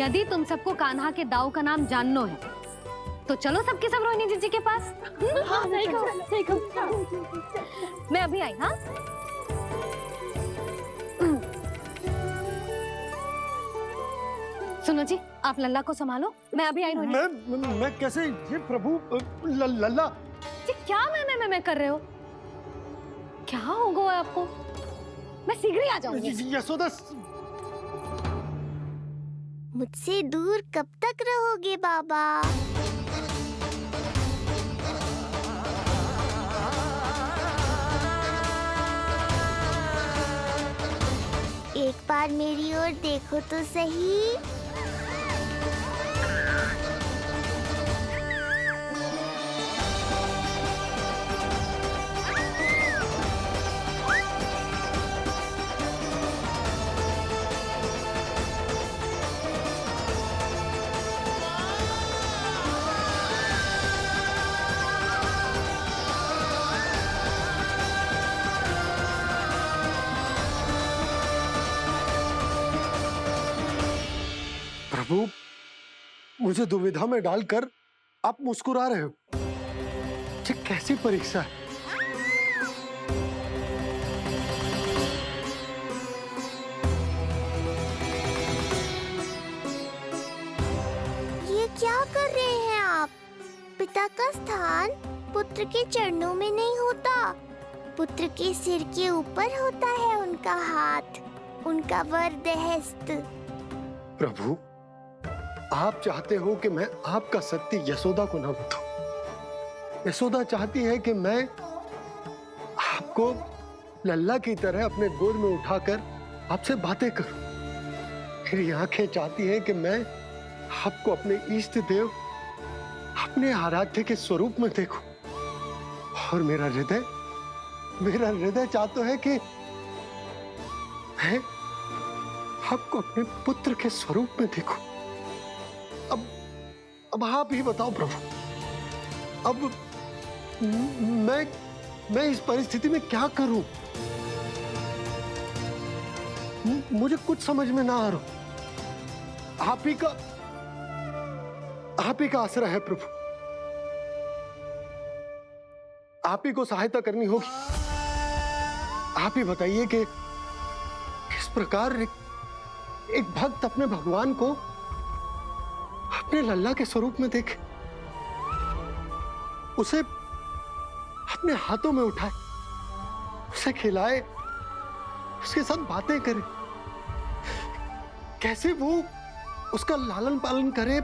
यदि तुम सबको कान्हा के दाऊ का नाम जानना है तो चलो सबके सब रोहिणी जीजी के पास। हाँ, सही कहो। मैं अभी आई। हाँ, सुनो जी, आप लल्ला को संभालो, मैं अभी आई। रोहिणी मैं कैसे? ये प्रभु लल्ला जी, क्या मैं कर रहे हो? क्या हो गया आपको? मैं शीघ्र ही आ जाऊंगी। यशोदा, मुझसे दूर कब तक रहोगे बाबा? एक बार मेरी ओर देखो तो सही। प्रभु, मुझे दुविधा में डालकर आप मुस्कुरा रहे हो। ये कैसी परीक्षा है? ये क्या कर रहे हैं आप? पिता का स्थान पुत्र के चरणों में नहीं होता, पुत्र के सिर के ऊपर होता है उनका हाथ, उनका वरदहस्त। प्रभु, आप चाहते हो कि मैं आपका सत्य यशोदा को न बताऊं। यशोदा चाहती है कि मैं आपको लल्ला की तरह अपने गोद में उठाकर आपसे बातें करूं। मेरी आंखें चाहती हैं कि मैं आपको अपने इष्ट देव, अपने आराध्य के स्वरूप में देखूं। और मेरा हृदय चाहता है कि मैं आपको अपने पुत्र के स्वरूप में देखूं। अब आप ही बताओ प्रभु, अब मैं इस परिस्थिति में क्या करूं? मुझे कुछ समझ में ना आ रहा। आप ही का आसरा है प्रभु। आप ही को सहायता करनी होगी। आप ही बताइए कि किस प्रकार एक भक्त अपने भगवान को अपने लल्ला के स्वरूप में देखे, उसे अपने हाथों में उठाए, उसे खिलाए, उसके साथ बातें करे, कैसे वो उसका लालन पालन करे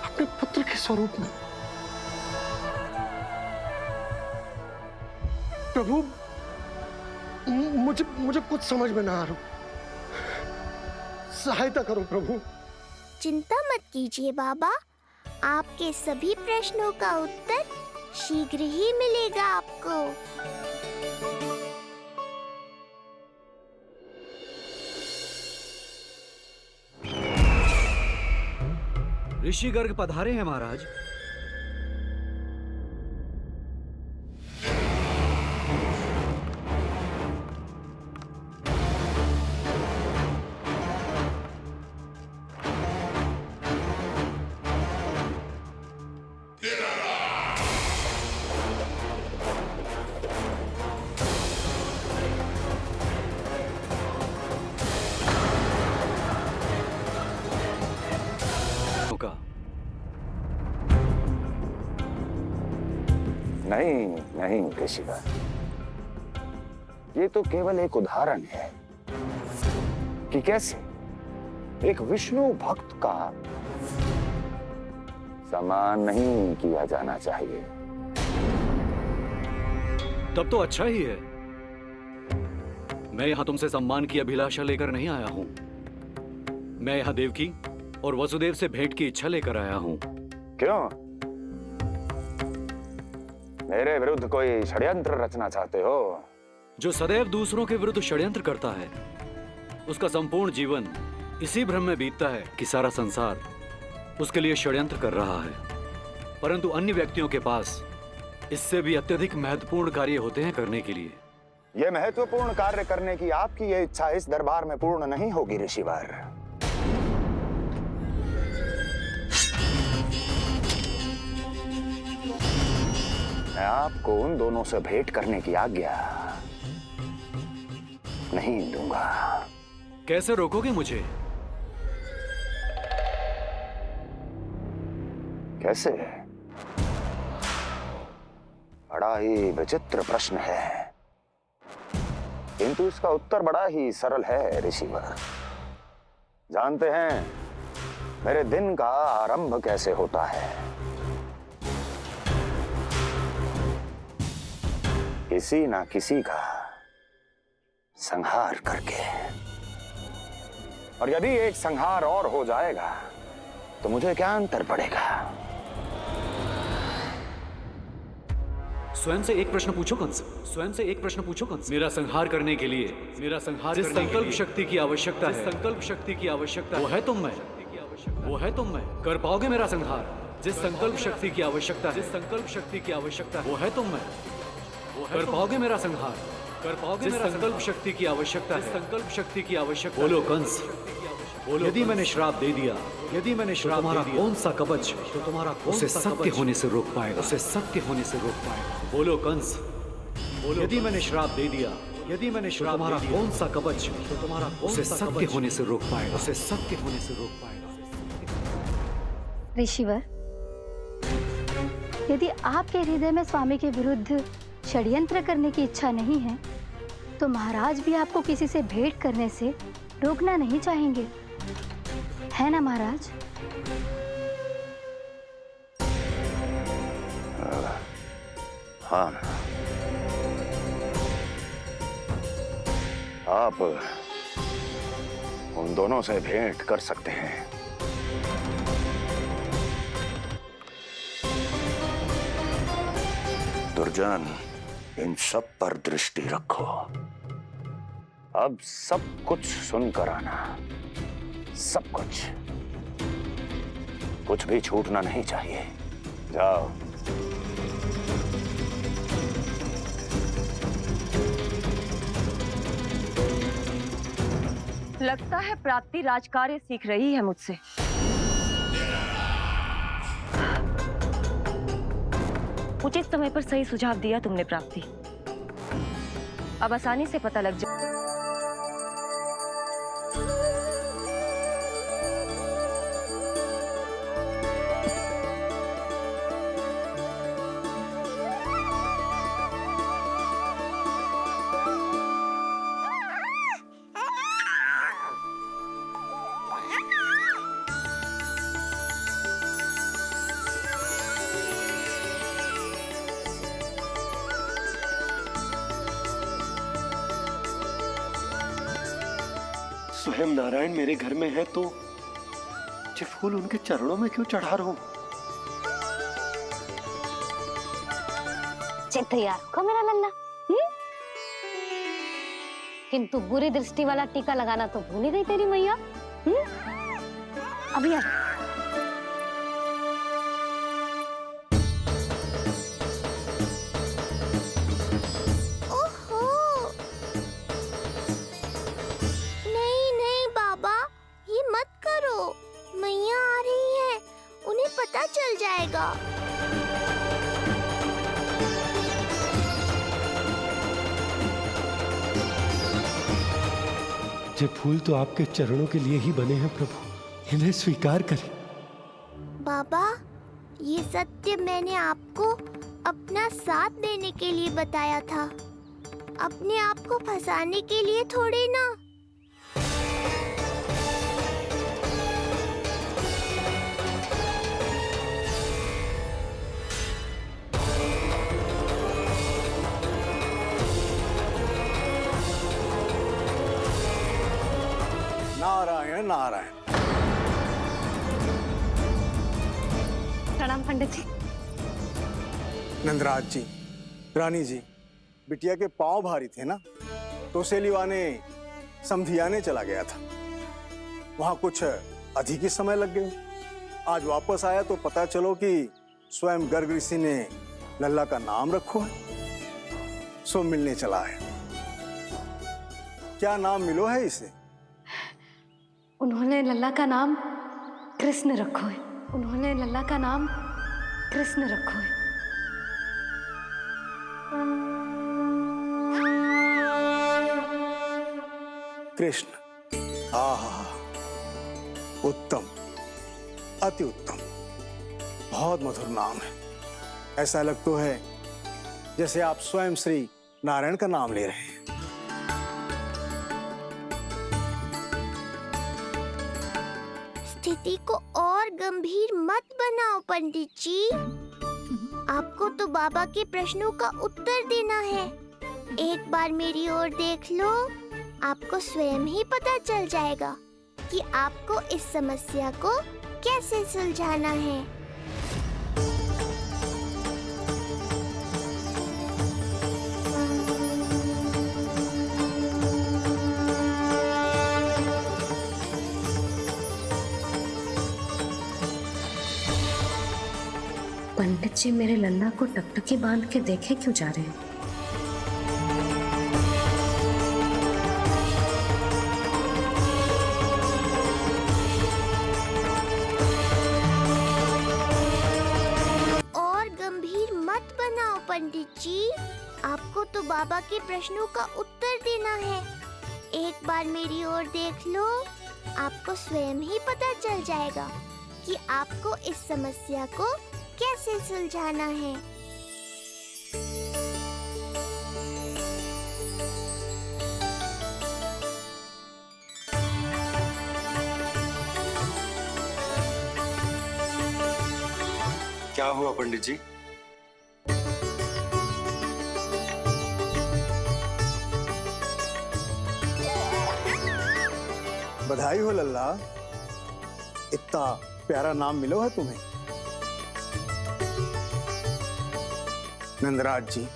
अपने पुत्र के स्वरूप में। प्रभु, मुझे कुछ समझ में ना आ रहा। सहायता करो प्रभु। चिंता मत कीजिए बाबा, आपके सभी प्रश्नों का उत्तर शीघ्र ही मिलेगा आपको। ऋषिगर्ग पधारे हैं महाराज। नहीं ऋषिवर, ये तो केवल एक उदाहरण है कि कैसे एक विष्णु भक्त का सम्मान नहीं किया जाना चाहिए। तब तो अच्छा ही है। मैं यहां तुमसे सम्मान की अभिलाषा लेकर नहीं आया हूं। मैं यहां देवकी और वसुदेव से भेंट की इच्छा लेकर आया हूं। क्यों? मेरे विरुद्ध कोई षड्यंत्र रचना चाहते हो? जो सदैव दूसरों के विरुद्ध षड्यंत्र करता है, उसका संपूर्ण जीवन इसी भ्रम में बीतता है कि सारा संसार उसके लिए षड्यंत्र कर रहा है। परंतु अन्य व्यक्तियों के पास इससे भी अत्यधिक महत्वपूर्ण कार्य होते हैं करने के लिए। यह महत्वपूर्ण कार्य करने की आपकी ये इच्छा इस दरबार में पूर्ण नहीं होगी ऋषिवर। मैं आपको उन दोनों से भेंट करने की आज्ञा नहीं दूंगा। कैसे रोकोगे मुझे? कैसे? बड़ा ही विचित्र प्रश्न है, किंतु इसका उत्तर बड़ा ही सरल है ऋषिवर। जानते हैं मेरे दिन का आरंभ कैसे होता है? किसी ना किसी का संहार करके। और यदि एक संहार और हो जाएगा तो मुझे क्या अंतर पड़ेगा? स्वयं से एक प्रश्न पूछो कंस। स्वयं से एक प्रश्न पूछो कंस। मेरा संहार करने के लिए, मेरा संहार जिस संकल्प शक्ति की आवश्यकता है, संकल्प शक्ति की आवश्यकता वो है तुम में, वो है तुम में। कर पाओगे मेरा संहार? जिस संकल्प शक्ति की आवश्यकता है, जिस संकल्प शक्ति की आवश्यकता वो है तुम में। कर पाओगे मेरा संहार? कर पाओगे मेरा संकल्प शक्ति की आवश्यकता है, संकल्प शक्ति की आवश्यकता। बोलो कंस, बोलो। यदि मैंने श्राप दे दिया, यदि मैंने श्राप दे दिया, कौन सा कवच तो तुम्हारा उसे सत्य होने से रोक पाएगा? उसे सत्य होने से रोक पाएगा? बोलो कंस, बोलो। यदि मैंने श्राप दे दिया, यदि मैंने श्राप तुम्हारा कौन सा कवच तो तुम्हारा उसे सत्य होने से रोक पाएगा? उसे सत्य होने से रोक पाएगा? ऋषिवर, यदि आपके हृदय में स्वामी के विरुद्ध षड्यंत्र करने की इच्छा नहीं है तो महाराज भी आपको किसी से भेंट करने से रोकना नहीं चाहेंगे, है ना महाराज? हाँ, आप उन दोनों से भेंट कर सकते हैं। दुर्जन, इन सब पर दृष्टि रखो। अब सब कुछ सुनकर आना, सब कुछ, कुछ भी छूटना नहीं चाहिए। जाओ। लगता है प्राप्ति राजकार्य सीख रही है मुझसे। उचित समय पर सही सुझाव दिया तुमने प्राप्ति। अब आसानी से पता लग जाए। स्वयं नारायण मेरे घर में है तो ये फूल उनके चरणों में क्यों चढ़ा रहा हूं? चित्त यार को मेरा लल्ला। किंतु बुरी दृष्टि वाला टीका लगाना तो भूल ही गई तेरी मैया। अभी आ। पता चल जाएगा। ये फूल तो आपके चरणों के लिए ही बने हैं प्रभु, इन्हें स्वीकार करें। बाबा, ये सत्य मैंने आपको अपना साथ देने के लिए बताया था, अपने आप को फंसाने के लिए थोड़ी ना। नारायण नारायण। प्रणाम पंडित जी। नंदराज जी, रानी जी, बिटिया के पांव भारी थे ना, तो उसे लिवाने समधियाने चला गया था। वहां कुछ अधिक ही समय लग गया। आज वापस आया तो पता चलो कि स्वयं गर्ग ऋषि ने लल्ला का नाम रखो है, सो मिलने चला है। क्या नाम मिलो है इसे? उन्होंने लल्ला का नाम कृष्ण रखो है। उन्होंने लल्ला का नाम कृष्ण रखो है। कृष्ण, आहा, उत्तम, अति उत्तम, बहुत मधुर नाम है। ऐसा लग तो है जैसे आप स्वयं श्री नारायण का नाम ले रहे हैं। स्थिति को और गंभीर मत बनाओ पंडित जी। आपको तो बाबा के प्रश्नों का उत्तर देना है। एक बार मेरी ओर देख लो, आपको स्वयं ही पता चल जाएगा कि आपको इस समस्या को कैसे सुलझाना है। पंडित जी मेरे लल्ला को टकटकी बांध के देखे क्यों जा रहे हैं? और गंभीर मत बनाओ पंडित जी। आपको तो बाबा के प्रश्नों का उत्तर देना है। एक बार मेरी ओर देख लो, आपको स्वयं ही पता चल जाएगा कि आपको इस समस्या को कैसे सुलझाना है। क्या हुआ पंडित जी? बधाई हो लल्ला, इतना प्यारा नाम मिलो है तुम्हें। नंदराज जी,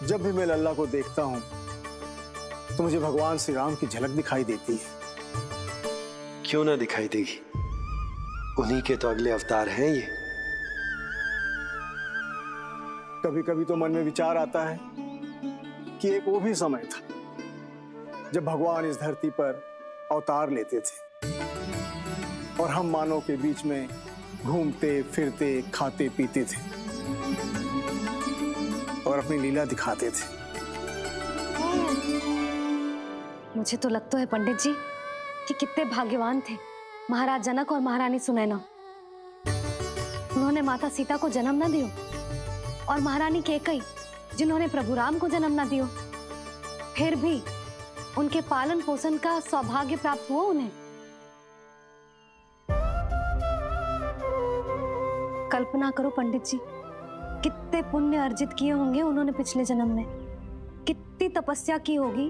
जब भी मैं लल्ला को देखता हूं तो मुझे भगवान श्री राम की झलक दिखाई देती है। क्यों ना दिखाई देगी, उन्हीं के तो अगले अवतार हैं ये। कभी कभी तो मन में विचार आता है कि एक वो भी समय था जब भगवान इस धरती पर अवतार लेते थे और हम मानव के बीच में घूमते फिरते खाते पीते थे और अपनी लीला दिखाते थे। मुझे तो लगता है पंडित जी कि कितने भाग्यवान थे महाराज जनक और महारानी सुनैना। उन्होंने माता सीता को जन्म न दियो और महारानी कैकई जिन्होंने प्रभु राम को जन्म न दियो, फिर भी उनके पालन पोषण का सौभाग्य प्राप्त हुआ उन्हें। कल्पना करो पंडित जी, कितने पुण्य अर्जित किए होंगे उन्होंने पिछले जन्म में। कितनी तपस्या की होगी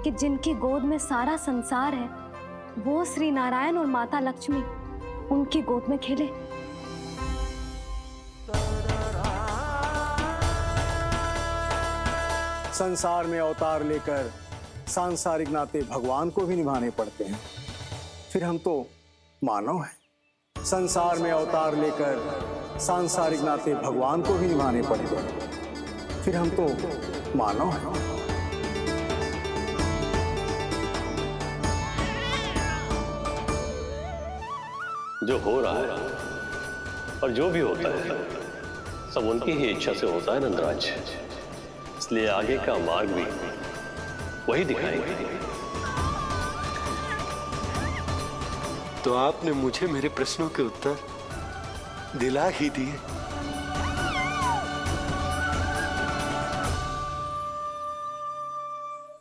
कि जिनकी गोद में सारा संसार है वो श्री नारायण और माता लक्ष्मी उनकी गोद में खेले। संसार में अवतार लेकर सांसारिक नाते भगवान को भी निभाने पड़ते हैं, फिर हम तो मानव हैं। संसार में अवतार लेकर सांसारिक नाते भगवान को भी निभाने पड़ते हैं, फिर हम तो मानव हैं। जो हो रहा है और जो भी होता है सब उनकी ही इच्छा से होता है नंदराज, इसलिए आगे का मार्ग भी वही दिखाएंगे। तो आपने मुझे मेरे प्रश्नों के उत्तर दिला ही दिए।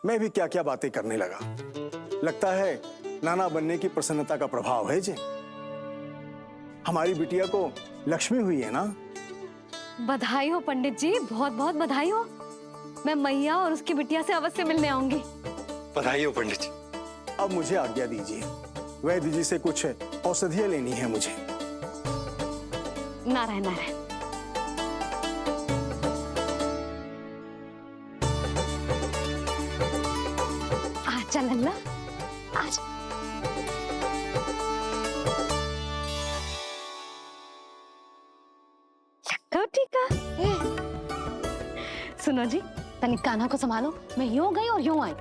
मैं भी क्या क्या बातें करने लगा। लगता है नाना बनने की प्रसन्नता का प्रभाव है जी। हमारी बिटिया को लक्ष्मी हुई है ना। बधाई हो पंडित जी, बहुत बहुत बधाई हो। मैं मैया और उसकी बिटिया से अवश्य मिलने आऊंगी। बधाई हो पंडित जी। अब मुझे आज्ञा दीजिए, वैद्य जी से कुछ औषधियां लेनी है मुझे। नारायण नारायण। आजा लल्ला, आजा। लगता ठीक है। सुनो जी, तनिक कान्हा को संभालो, मैं यूं गई और यूं आई।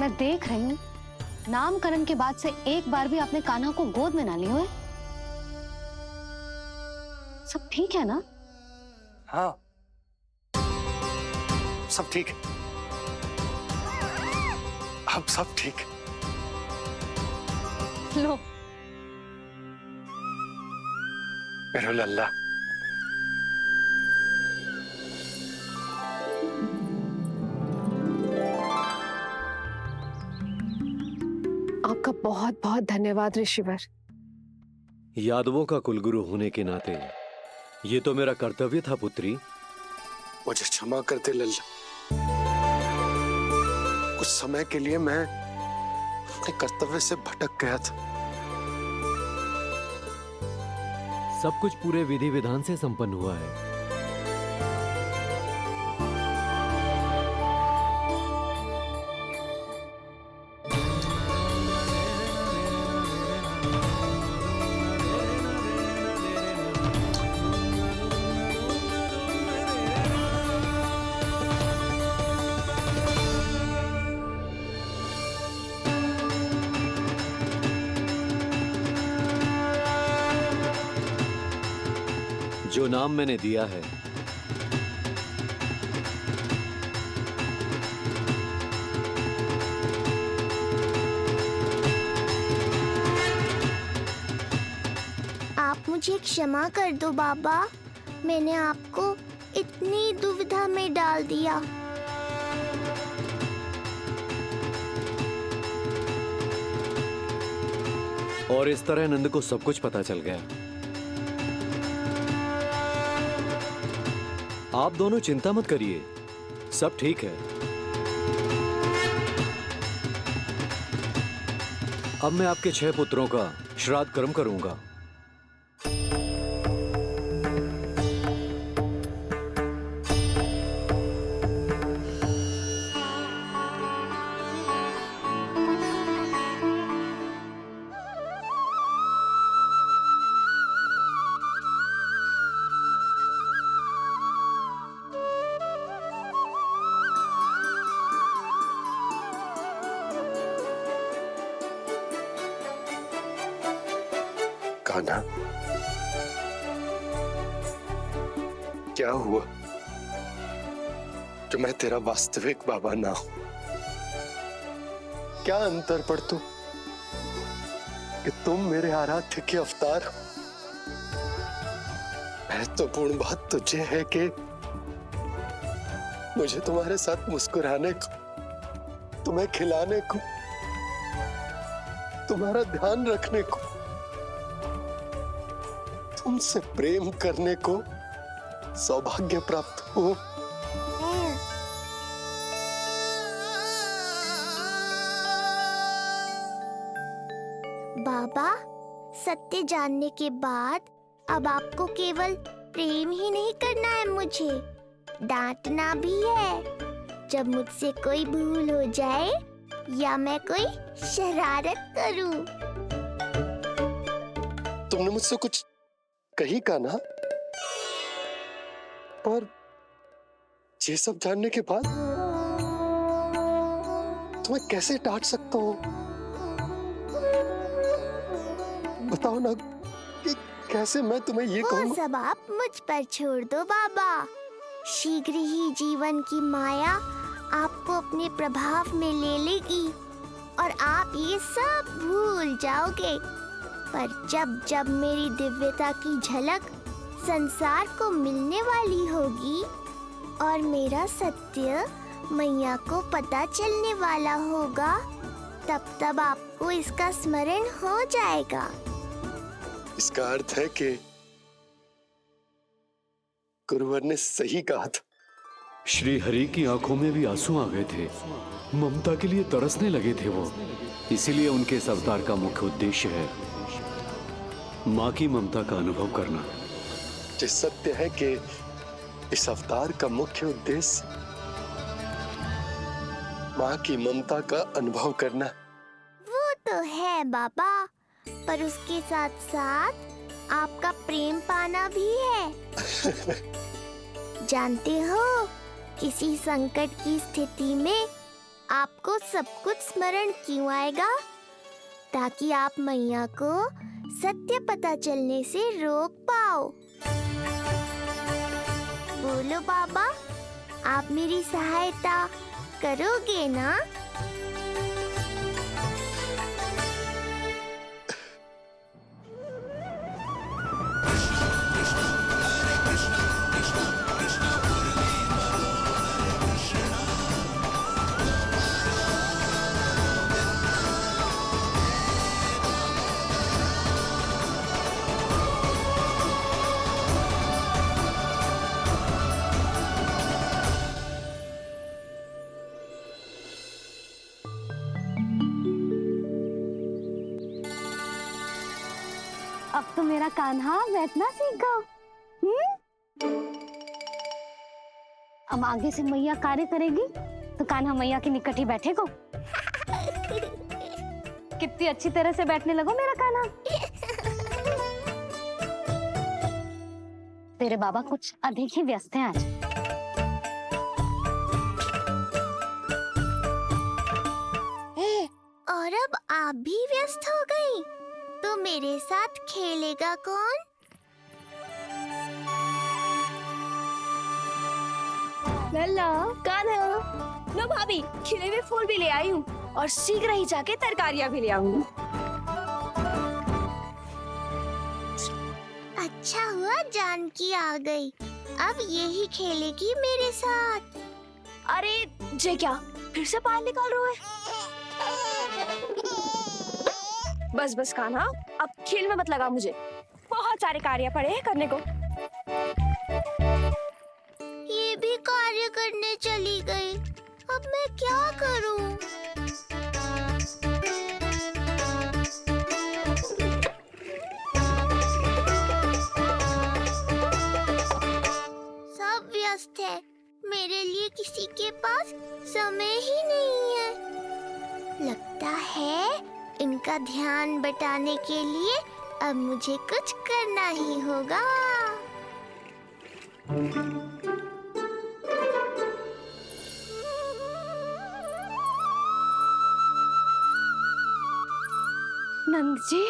मैं देख रही हूँ नामकरण के बाद से एक बार भी आपने कान्हा को गोद में ना लिया है। सब ठीक है ना? हाँ, सब ठीक है। अब सब ठीक है। लो, मेरा लल्ला। आपका बहुत बहुत धन्यवाद ऋषिवर। यादवों का कुलगुरु होने के नाते ये तो मेरा कर्तव्य था पुत्री। मुझे क्षमा कर दे लल्ला। कुछ समय के लिए मैं अपने कर्तव्य से भटक गया था। सब कुछ पूरे विधि विधान से संपन्न हुआ है। जो नाम मैंने दिया है आप मुझे क्षमा कर दो बाबा, मैंने आपको इतनी दुविधा में डाल दिया। और इस तरह नंद को सब कुछ पता चल गया। आप दोनों चिंता मत करिए, सब ठीक है। अब मैं आपके 6 पुत्रों का श्राद्ध कर्म करूंगा। कान्हा, क्या हुआ जो मैं तेरा वास्तविक बाबा ना हूं? क्या अंतर पड़ता कि तुम मेरे आराध्य के अवतार हो? महत्वपूर्ण बात तुझे है कि मुझे तुम्हारे साथ मुस्कुराने को, तुम्हें खिलाने को, तुम्हारा ध्यान रखने को, तुमसे प्रेम करने को सौभाग्य प्राप्त हो। बाबा, सत्य जानने के बाद अब आपको केवल प्रेम ही नहीं करना है, मुझे डांटना भी है जब मुझसे कोई भूल हो जाए या मैं कोई शरारत करूं। तुमने मुझसे कुछ कही कान्हा, पर ये सब जानने के बाद तुम्हें कैसे डांट सकता हूँ? बताओ ना कि कैसे मैं तुम्हें ये वो कहूँ? सब आप मुझ पर छोड़ दो बाबा। शीघ्र ही जीवन की माया आपको अपने प्रभाव में ले लेगी और आप ये सब भूल जाओगे। पर जब जब मेरी दिव्यता की झलक संसार को मिलने वाली होगी और मेरा सत्य मैया को पता चलने वाला होगा, तब तब आपको इसका स्मरण हो जाएगा। इसका अर्थ है कि गुरुवर ने सही कहा था। श्री हरि की आंखों में भी आंसू आ गए थे। ममता के लिए तरसने लगे थे वो। इसीलिए उनके इस अवतार का मुख्य उद्देश्य है माँ की ममता का अनुभव करना। जो सत्य है कि इस अवतार का मुख्य उद्देश्य माँ की ममता का अनुभव करना। वो तो है बाबा, पर उसके साथ साथ आपका प्रेम पाना भी है। जानते हो, किसी संकट की स्थिति में आपको सब कुछ स्मरण क्यों आएगा? ताकि आप मैया को सत्य पता चलने से रोक पाओ। बोलो बाबा, आप मेरी सहायता करोगे ना? अब तो मेरा कान्हा बैठना सीख गया। अब आगे से मैया कार्य करेगी तो कान्हा मैया के निकट ही बैठेगा। कितनी अच्छी तरह से बैठने लगो मेरा कान्हा। तेरे बाबा कुछ अधिक ही व्यस्त हैं आज। और अब आप भी व्यस्त हो गई, तो मेरे साथ खेलेगा कौन? लल्ला, कान्हा, लो भाभी, खिले हुए फूल भी ले आई हूँ और शीघ्र ही जाके तरकारियाँ भी ले आऊंगी। अच्छा हुआ जानकी आ गई, अब यही खेलेगी मेरे साथ। अरे जे क्या, फिर से बाहर निकाल रहे हो? बस बस कान्हा, अब खेल में मत लगा मुझे। बहुत सारे कार्य पड़े हैं करने को। ये भी कार्य करने चली गई, अब मैं क्या करूं? सब व्यस्त है, मेरे लिए किसी के पास समय ही नहीं है। लगता है इनका ध्यान बटाने के लिए अब मुझे कुछ करना ही होगा। नंद जी,